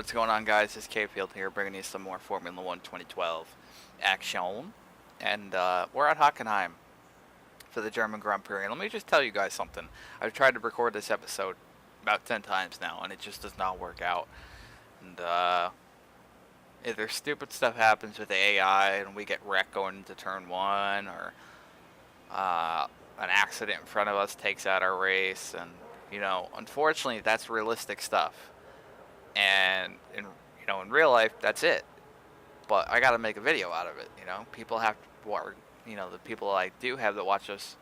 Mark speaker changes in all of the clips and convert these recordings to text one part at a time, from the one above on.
Speaker 1: What's going on, guys? It's K-Field here, bringing you some more Formula 1 2012 action. And we're at Hockenheim for the German Grand Prix. And let me just tell you guys something. I've tried to record this episode about 10 times now, and it just does not work out. And either stupid stuff happens with the AI, and we get wrecked going into turn 1, or an accident in front of us takes out our race. And, you know, unfortunately, that's realistic stuff. And in real life, that's it. But I got to make a video out of it. People have to, the people I do have that watch us,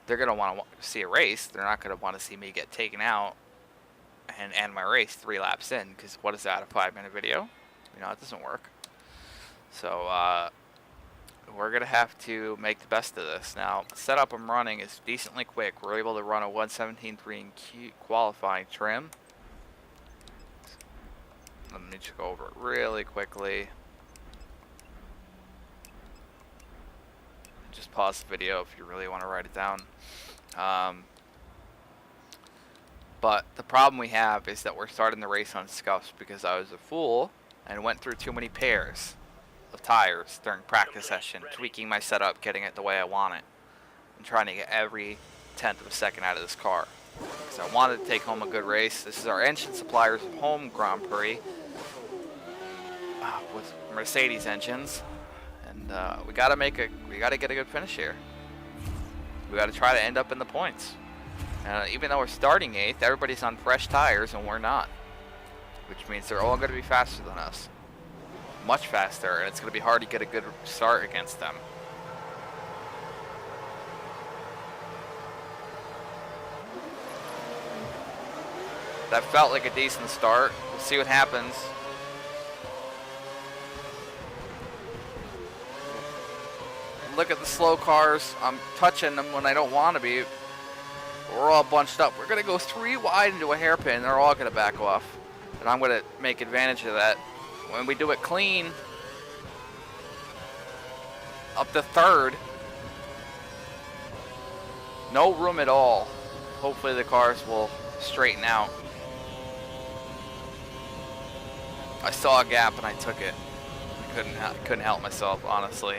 Speaker 1: they're gonna want to see a race. They're not gonna want to see me get taken out and end my race 3 laps in. Because what is that, a 5-minute video? It doesn't work. So we're gonna have to make the best of this. Now, the setup I'm running is decently quick. We're able to run a 1:17.3 in qualifying trim. Let me just go over it really quickly. Just pause the video if you really want to write it down. But the problem we have is that we're starting the race on scuffs because I was a fool and went through too many pairs of tires during practice session, tweaking my setup, getting it the way I want it, and trying to get every 10th of a second out of this car. Because I wanted to take home a good race. This is our engine supplier's home Grand Prix with Mercedes engines, and we gotta get a good finish here. We gotta try to end up in the points. Even though we're starting 8th, everybody's on fresh tires and we're not, which means they're all gonna be faster than us, much faster, and it's gonna be hard to get a good start against them. That felt like a decent start. We'll see what happens. Look at the slow cars. I'm touching them when I don't want to be. We're all bunched up. We're going to go 3 wide into a hairpin. They're all going to back off. And I'm going to make advantage of that. When we do it clean, up to 3rd. No room at all. Hopefully the cars will straighten out. I saw a gap and I took it. I couldn't help myself, honestly.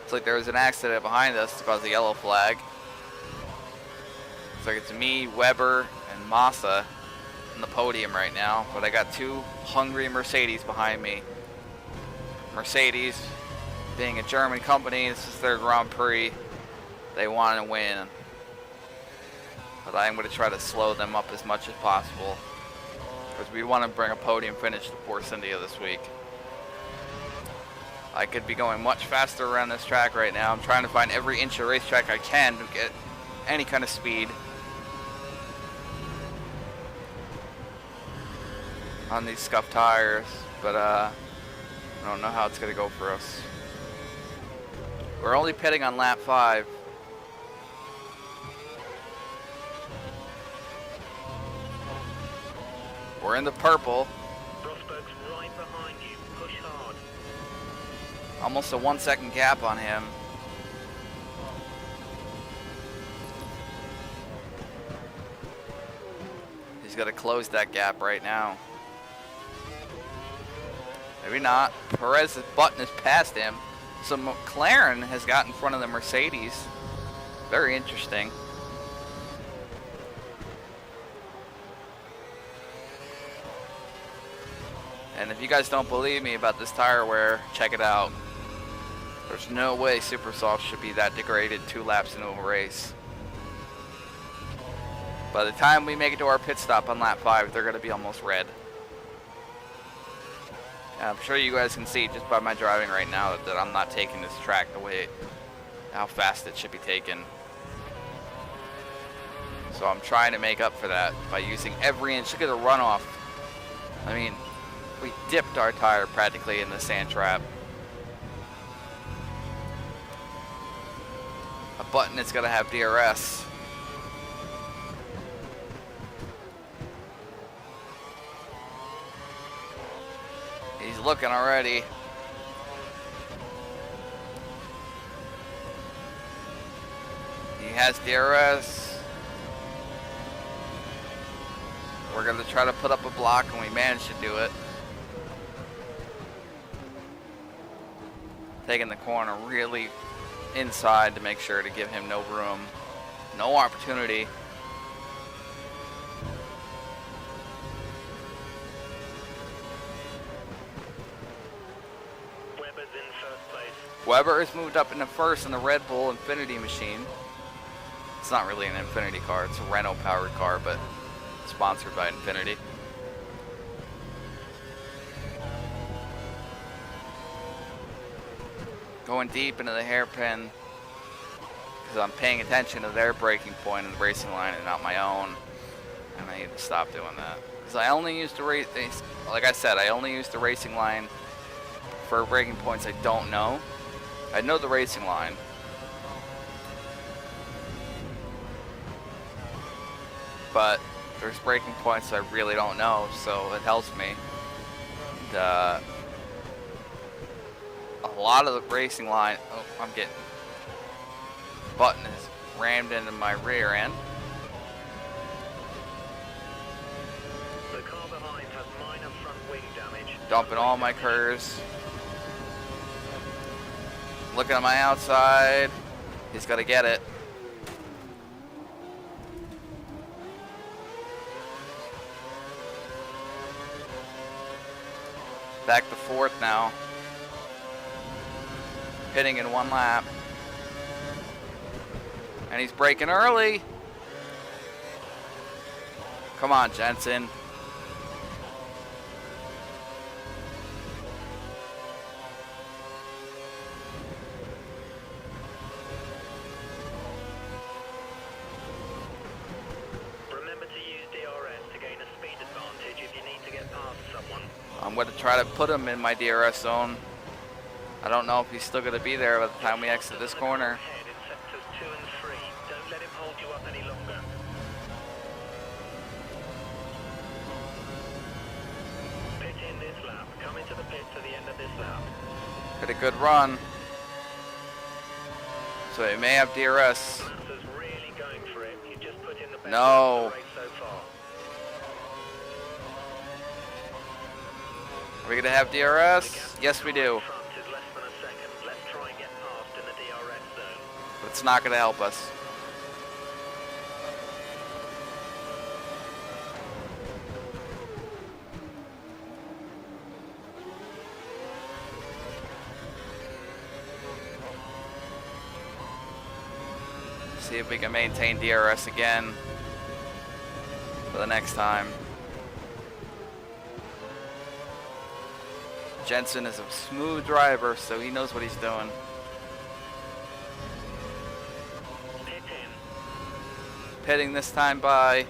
Speaker 1: Looks like there was an accident behind us to cause a yellow flag. Looks like it's me, Weber, and Massa on the podium right now, but I got 2 hungry Mercedes behind me. Mercedes, being a German company, this is their Grand Prix. They want to win, but I'm going to try to slow them up as much as possible because we want to bring a podium finish to Force India this week. I could be going much faster around this track right now. I'm trying to find every inch of racetrack I can to get any kind of speed on these scuffed tires, but I don't know how it's going to go for us. We're only pitting on lap 5. We're in the purple.
Speaker 2: Rosberg's right behind you. Push hard.
Speaker 1: Almost a 1-second gap on him. He's got to close that gap right now. Maybe not. Perez's button is past him. So McLaren has got in front of the Mercedes. Very interesting. And if you guys don't believe me about this tire wear, check it out. There's no way Super Soft should be that degraded 2 laps into a race. By the time we make it to our pit stop on lap 5, they're going to be almost red. And I'm sure you guys can see just by my driving right now that I'm not taking this track the way, how fast it should be taken. So I'm trying to make up for that by using every inch. Look at the runoff. I mean, we dipped our tire practically in the sand trap. A button that's going to have DRS. looking already. He has DRS. We're going to try to put up a block, and we managed to do it. Taking the corner really inside to make sure to give him no room, no opportunity.
Speaker 2: Webber's in first place.
Speaker 1: Webber has moved up into first in the Red Bull Infinity machine. It's not really an Infinity car, it's a Renault powered car, but sponsored by Infinity. Going deep into the hairpin because I'm paying attention to their braking point in the racing line and not my own, and I need to stop doing that because I only use the like I said, I only use the racing line for braking points I don't know. I know the racing line, but there's braking points I really don't know, so it helps me. And, a lot of the racing line, oh, I'm getting, button is rammed into my rear end.
Speaker 2: The car behind has minor front wing damage.
Speaker 1: Dumping all my curves. Looking at my outside. He's got to get it. Back to fourth now. Pitting in one lap. And he's braking early. Come on, Jensen.
Speaker 2: Remember to use DRS to gain a speed advantage if you need to get past someone.
Speaker 1: I'm going to try to put him in my DRS zone. I don't know if he's still going to be there by the time we exit this corner.
Speaker 2: Ahead in sectors 2 and 3. Don't let him hold you up any longer. Pit in this lap. Come into the pit to the end of this lap.
Speaker 1: Had a good run. So he may have DRS.
Speaker 2: Massa's really going for it. You just put in the best
Speaker 1: No.
Speaker 2: race so far.
Speaker 1: Are we going to have DRS? Yes, we do.
Speaker 2: Front is less than a second. Let's try and get past in the DRS zone.
Speaker 1: But it's not going to help us. See if we can maintain DRS again for the next time. Jensen is a smooth driver, so he knows what he's doing.
Speaker 2: Pit in.
Speaker 1: Pitting this time by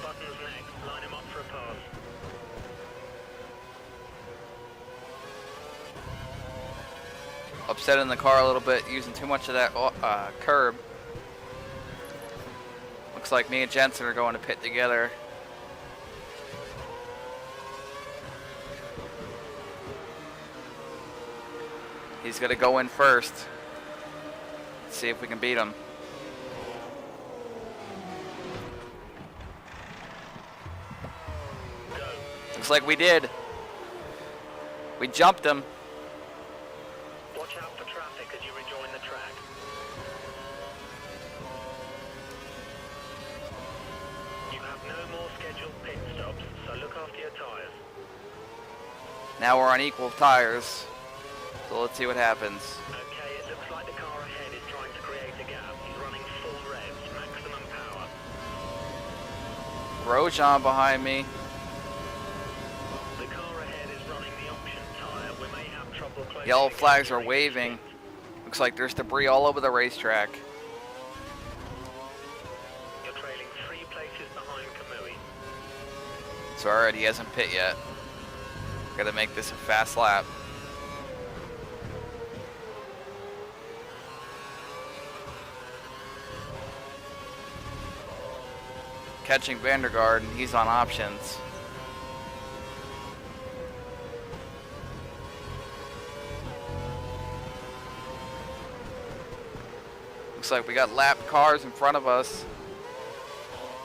Speaker 2: Buttons next. Line him up for a pass.
Speaker 1: upsetting the car a little bit, using too much of that curb. Looks like me and Jensen are going to pit together. He's going to go in first. Let's see if we can beat him. Looks like we did. We jumped him.
Speaker 2: Watch out for traffic as you rejoin the track. You have no more scheduled pit stops, so look after your tyres.
Speaker 1: Now we're on equal tires. So let's see what happens.
Speaker 2: Okay, it looks like the car ahead is trying to create a gap. He's running full revs, maximum power.
Speaker 1: Grosjean behind me.
Speaker 2: The car ahead is running the option tyre. We may have trouble closing.
Speaker 1: Yellow
Speaker 2: the
Speaker 1: flags
Speaker 2: gap
Speaker 1: are
Speaker 2: during
Speaker 1: waving.
Speaker 2: this pit.
Speaker 1: Looks like there's debris all over the racetrack.
Speaker 2: You're trailing 3 places behind Kamui.
Speaker 1: It's alright, he hasn't pit yet. Gotta make this a fast lap. Catching Vandergaard, and he's on options. Looks like we got lapped cars in front of us.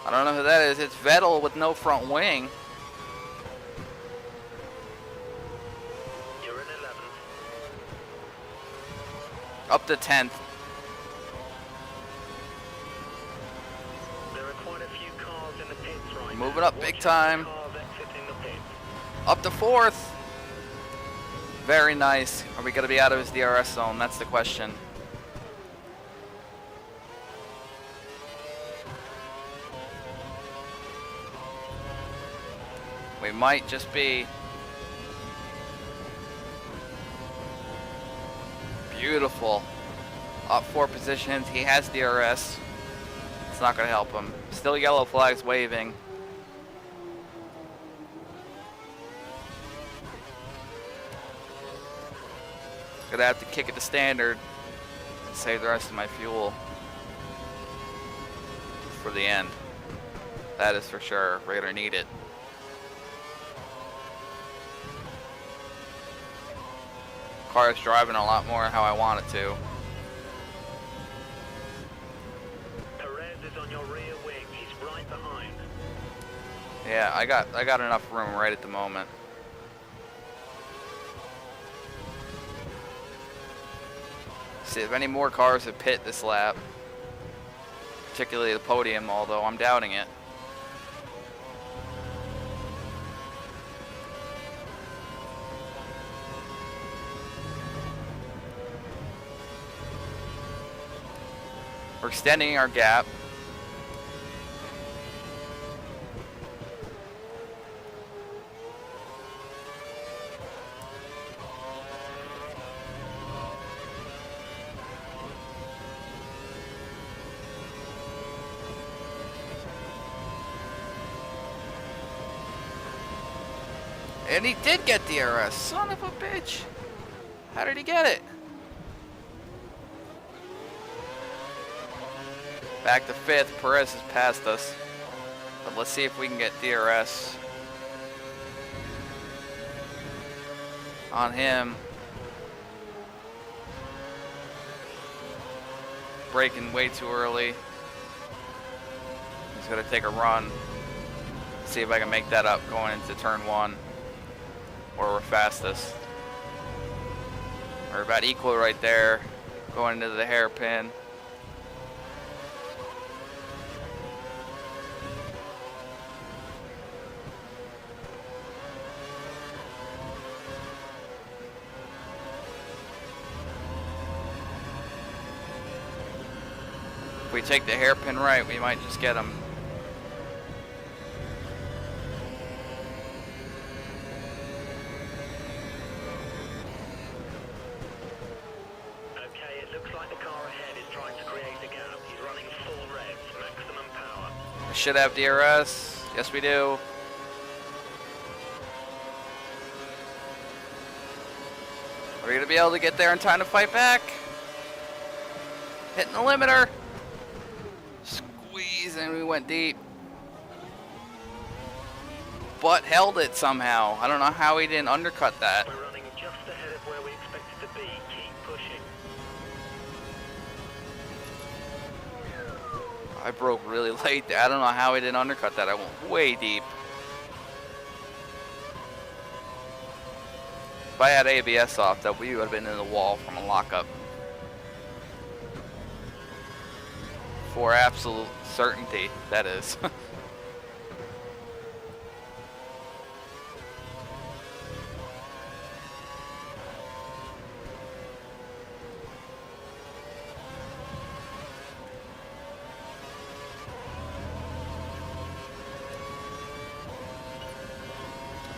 Speaker 1: I don't know who that is. It's Vettel with no front wing.
Speaker 2: You're in 11th.
Speaker 1: Up to 10th.
Speaker 2: There are quite a few cars in the pits right now.
Speaker 1: Moving up big time.
Speaker 2: Cars exiting the pits.
Speaker 1: Up to 4th. Very nice. Are we going to be out of his DRS zone? That's the question. We might just be. Beautiful. Up 4 positions. He has DRS. It's not going to help him. Still yellow flags waving. Gonna have to kick it to standard and save the rest of my fuel for the end. That is for sure. We're gonna need it. Car is driving a lot more how I want it to.
Speaker 2: Perez is on your rear wing. He's right behind.
Speaker 1: Yeah, I got enough room right at the moment. See if any more cars have pit this lap. Particularly the podium, although I'm doubting it. We're extending our gap. And he did get DRS. Son of a bitch. How did he get it? Back to 5th. Perez has passed us. But let's see if we can get DRS on him. Braking way too early. He's going to take a run. See if I can make that up going into turn 1. Or we're fastest. We're about equal right there. Going into the hairpin. If we take the hairpin right, we might just get him.
Speaker 2: Okay, it looks like the car ahead is trying to create a gap. He's running full revs, maximum power.
Speaker 1: I should have DRS. Yes, we do. Are we going to be able to get there in time to fight back? Hitting the limiter. Squeeze, and we went deep. But held it somehow. I don't know how he didn't undercut that.
Speaker 2: We're running just ahead of where we expected to be. Keep pushing.
Speaker 1: I broke really late there. I don't know how he didn't undercut that. I went way deep. If I had ABS off, that we would have been in the wall from a lockup. For absolute certainty, that is.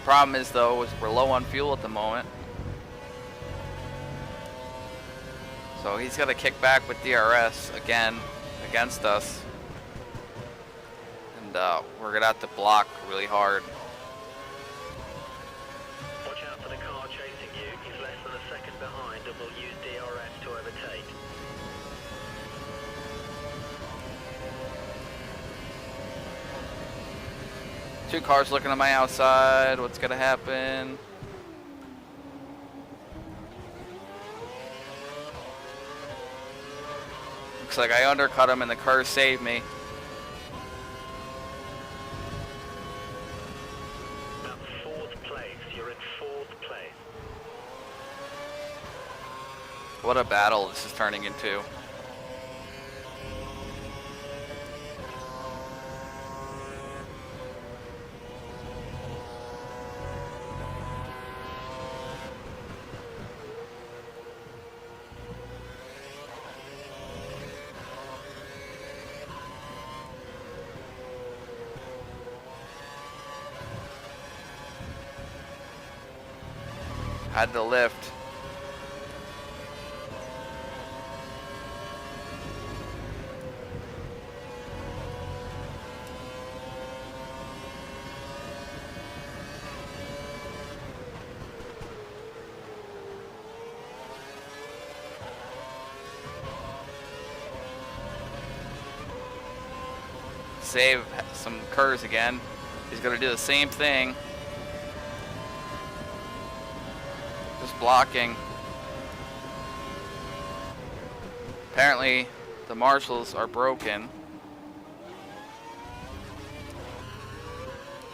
Speaker 1: Problem is though, is we're low on fuel at the moment. So he's gonna kick back with DRS again against us. And we're gonna have to block really hard.
Speaker 2: Watch out for the car chasing you. He's less than a second behind and will use DRS to overtake.
Speaker 1: Two cars looking on my outside. What's gonna happen? Looks like I undercut him and the car saved me.
Speaker 2: That's 4th place. You're in 4th place.
Speaker 1: What a battle this is turning into. Had to lift. Save some curves again. He's gonna do the same thing. Just blocking. Apparently the marshals are broken.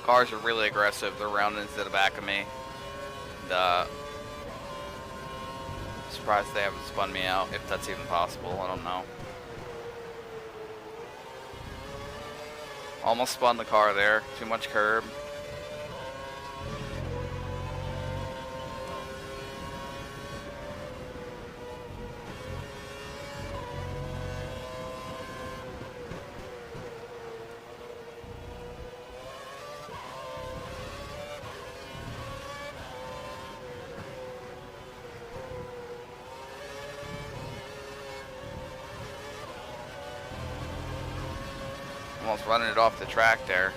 Speaker 1: Cars are really aggressive. They're rounding into the back of me. And, surprised they haven't spun me out, if that's even possible. I don't know. Almost spun the car there. Too much curb. Almost running it off the track there.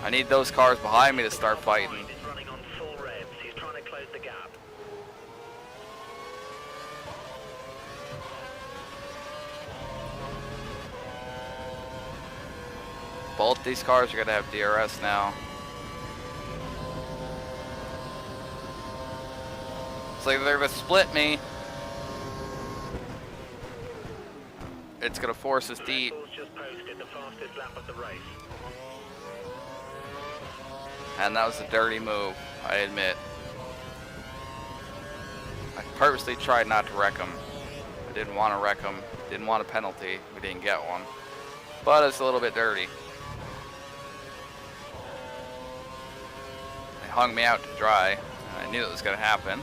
Speaker 1: I need those cars behind me to start fighting.
Speaker 2: He's running on full revs. He's trying to close the gap.
Speaker 1: Both these cars are going to have DRS now. It's like they're going to split me. It's going to force us deep.
Speaker 2: Red Bull's just posted the fastest lap of the race.
Speaker 1: And that was a dirty move, I admit. I purposely tried not to wreck him. I didn't want to wreck him. Didn't want a penalty. We didn't get one. But it's a little bit dirty. They hung me out to dry. And I knew it was going to happen.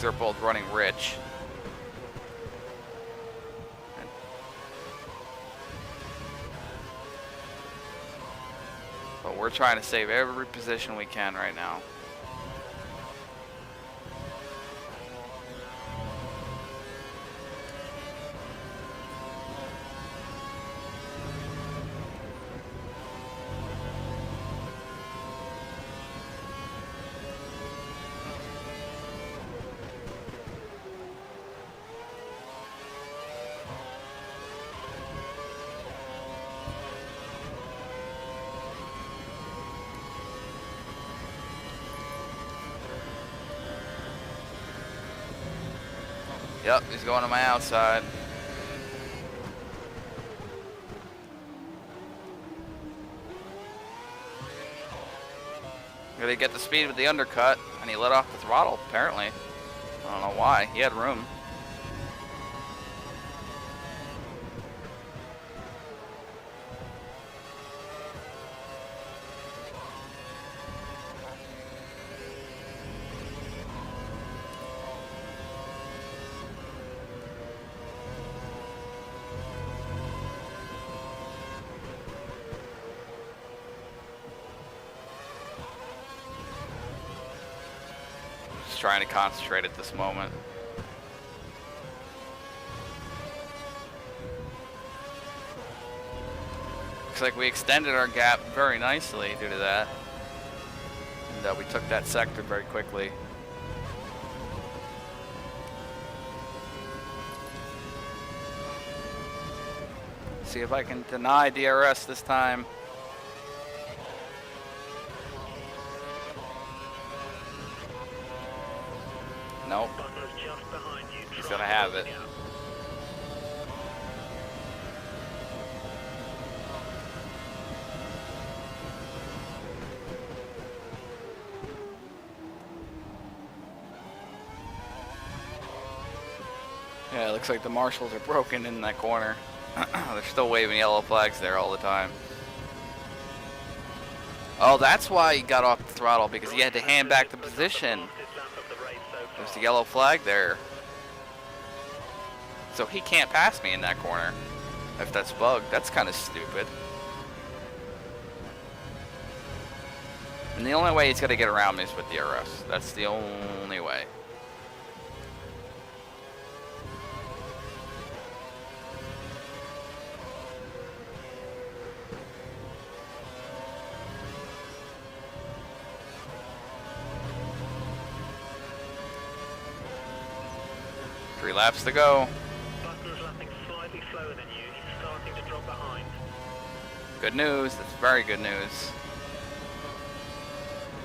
Speaker 1: They're both running rich. But we're trying to save every position we can right now. Yep, he's going to my outside. Gonna get the speed with the undercut, and he let off the throttle, apparently. I don't know why. He had room. Trying to concentrate at this moment. Looks like we extended our gap very nicely due to that. And we took that sector very quickly. See if I can deny DRS this time. Nope.
Speaker 2: Butler's just behind you.
Speaker 1: He's
Speaker 2: Try
Speaker 1: gonna
Speaker 2: and
Speaker 1: have
Speaker 2: close
Speaker 1: it.
Speaker 2: the gap.
Speaker 1: Yeah, it looks like the marshals are broken in that corner. They're still waving yellow flags there all the time. Oh, that's why he got off the throttle, because he had to hand back the position.
Speaker 2: Fastest lap of the race so
Speaker 1: There's
Speaker 2: far.
Speaker 1: the yellow flag there. So he can't pass me in that corner. If that's bugged, that's kind of stupid. And the only way he's going to get around me is with the RS. That's the only way. Three laps to go.
Speaker 2: Butler's lapping slightly slower than you. He's starting to drop behind.
Speaker 1: Good news. That's very good news.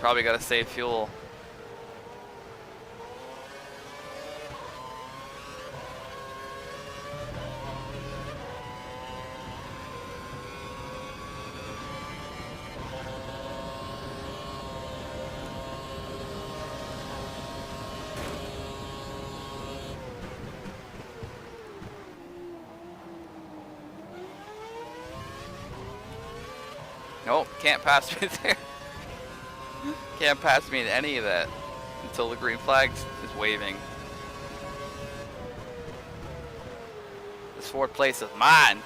Speaker 1: Probably got to save fuel. Nope, can't pass me there. Can't pass me in any of that until the green flag is waving. This fourth place is mine.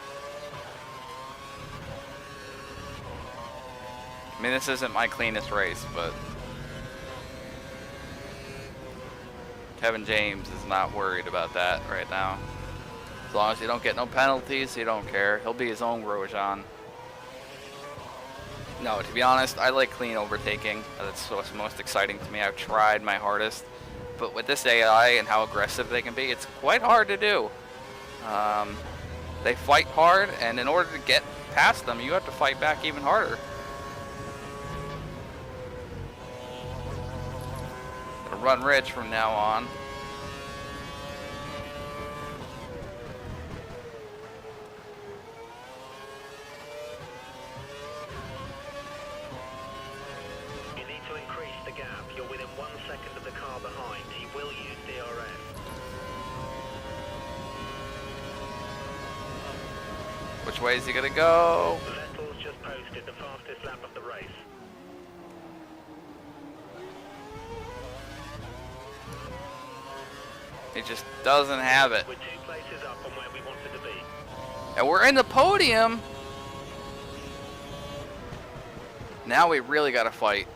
Speaker 1: I mean, this isn't my cleanest race, but Kevin James is not worried about that right now. As long as he don't get no penalties, he don't care. He'll be his own Grosjean. No, to be honest, I like clean overtaking. That's what's most exciting to me. I've tried my hardest. But with this AI and how aggressive they can be, it's quite hard to do. They fight hard, and in order to get past them, you have to fight back even harder. Gonna run rich from now on.
Speaker 2: You need to increase the gap. You're within 1 second of the car behind. He will use DRS.
Speaker 1: Which way is he gonna go?
Speaker 2: Vettel's just posted the fastest lap of the race.
Speaker 1: He just doesn't have it.
Speaker 2: We're 2 places up on where we wanted to be.
Speaker 1: And we're in the podium. Now we really gotta fight.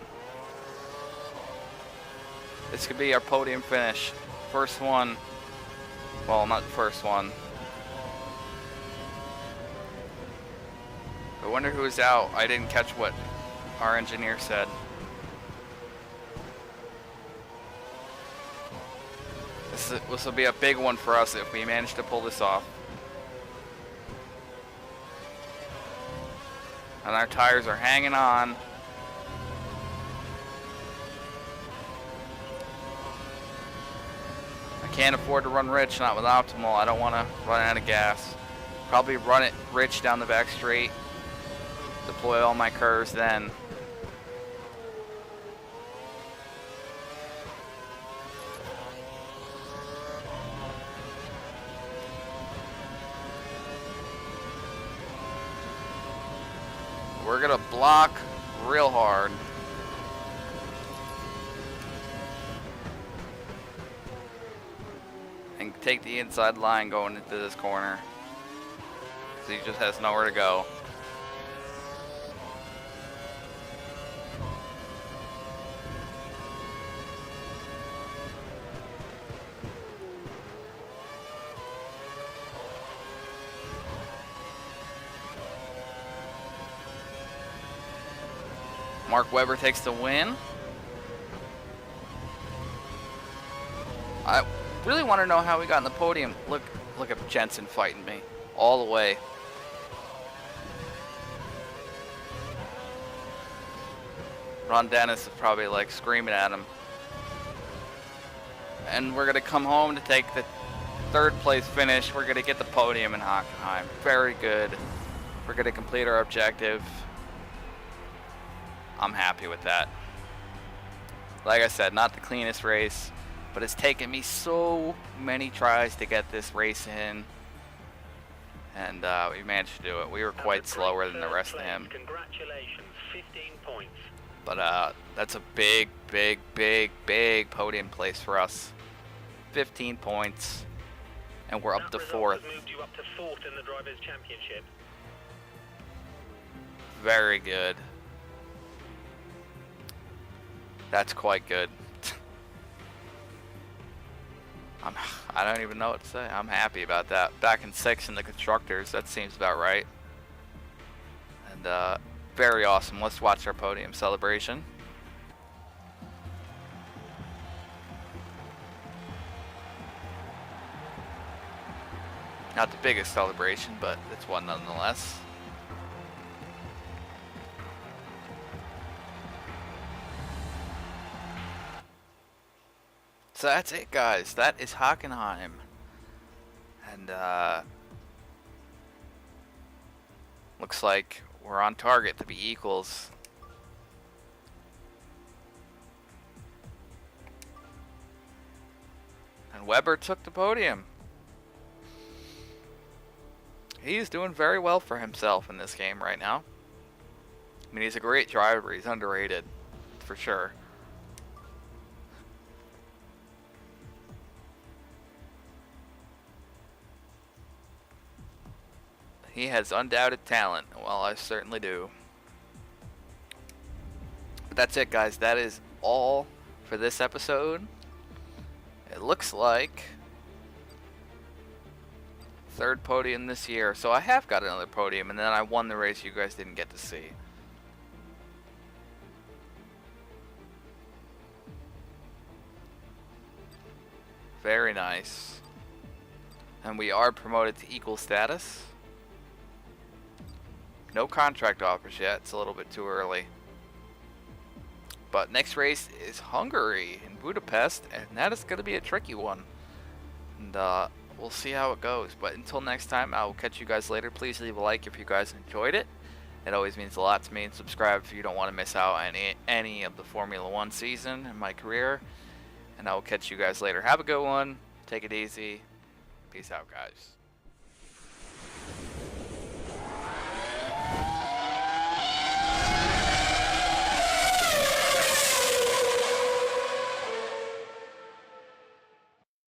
Speaker 1: This could be our podium finish. First one. Well, not the first one. I wonder who's out. I didn't catch what our engineer said. This will be a big one for us if we manage to pull this off. And our tires are hanging on. I can't afford to run rich, not with optimal. I don't want to run out of gas. Probably run it rich down the back straight. Deploy all my curves then. We're gonna block real hard. And take the inside line going into this corner. 'Cause he just has nowhere to go. Mark Webber takes the win. I really want to know how we got in the podium. Look at Jensen fighting me all the way. Ron Dennis is probably like screaming at him. and we're going to come home to take the third place finish. We're going to get the podium in Hockenheim. Very good. We're going to complete our objective. I'm happy with that. Like I said, not the cleanest race, but it's taken me so many tries to get this race in, and we managed to do it. We were quite slower than the rest of him.
Speaker 2: Congratulations, 15 points.
Speaker 1: But that's a big, big, big, big podium place for us. 15 points, and we're up to 4th.
Speaker 2: That moved you up to 4th in the Drivers' Championship.
Speaker 1: Very good. That's quite good. I don't even know what to say. I'm happy about that. Back in 6th in the constructors, that seems about right. And very awesome. Let's watch our podium celebration. Not the biggest celebration, but it's one nonetheless. So that's it, guys. That is Hockenheim. And looks like we're on target to be equals. And Weber took the podium. He's doing very well for himself in this game right now. I mean, he's a great driver. He's underrated, for sure. He has undoubted talent. Well, I certainly do. But that's it, guys. That is all for this episode. It looks like 3rd podium this year. So I have got another podium, and then I won the race you guys didn't get to see. Very nice. And we are promoted to equal status. No contract offers yet. It's a little bit too early. But next race is Hungary in Budapest, and that is going to be a tricky one. And we'll see how it goes. But until next time, I will catch you guys later. Please leave a like if you guys enjoyed it. It always means a lot to me. And subscribe if you don't want to miss out on any of the Formula 1 season in my career. And I will catch you guys later. Have a good one. Take it easy. Peace out, guys.